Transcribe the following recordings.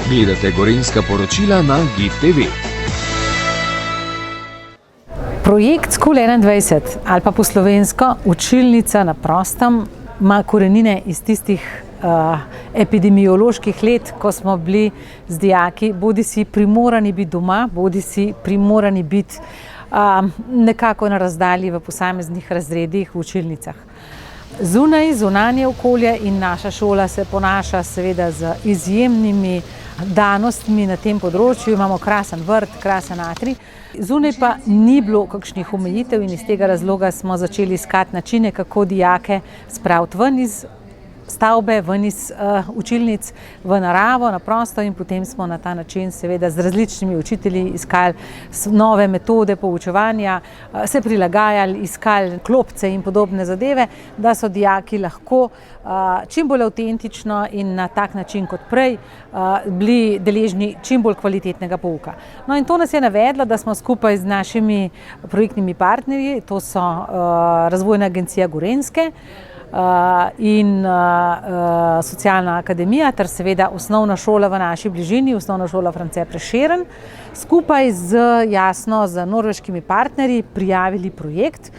Gledate Gorenjska poročila na GIF TV. Projekt School 21 ali pa po slovensko učilnica na prostem ima korenine iz tistih epidemioloških let, ko smo bili z dijaki bodisi primorani biti doma, bodisi primorani biti nekako na razdalji v posameznih razredih v učilnicah. Zunanje okolje in naša šola se ponaša seveda z izjemnimi danostmi na tem področju. Imamo krasen vrt, krasen atrij. Zunaj pa ni bilo kakšnih omejitev in iz tega razloga smo začeli iskati načine, kako dijake spraviti ven iz stavbe, ven iz učilnic, v naravo, na prosto, in potem smo na ta način seveda z različnimi učitelji iskali nove metode poučevanja, se prilagajali, iskali klopce in podobne zadeve, da so dijaki lahko čim bolj avtentično in na tak način kot prej bili deležni čim bolj kvalitetnega pouka. No, in to nas je navedlo, da smo skupaj z našimi projektnimi partnerji, to so Razvojna agencija Gorenjske in Socialna akademija ter seveda osnovna šola v naši bližini, osnovna šola France Prešeren, skupaj z norveškimi partnerji prijavili projekt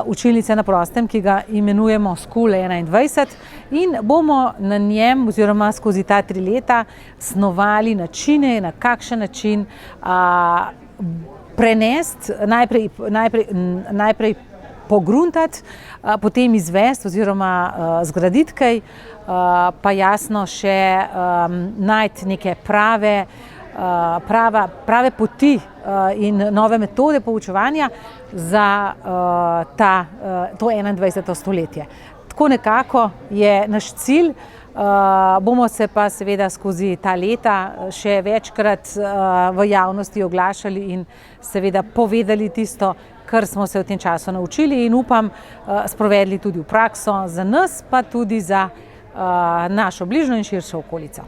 učilnice na prostem, ki ga imenujemo School 21, in bomo na njem oziroma skozi ta 3 leta snovali načine, na kakšen način prenesti, najprej pogruntati, potem izvesti oziroma zgraditi kaj, pa jasno še najti neke prave poti in nove metode poučevanja za to 21. stoletje. Tako nekako je naš cilj. Bomo se pa seveda skozi ta leta še večkrat v javnosti oglašali in seveda povedali tisto, kar smo se v tem času naučili, in upam sprovedli tudi v prakso za nas, pa tudi za našo bližnjo in širšo okolico.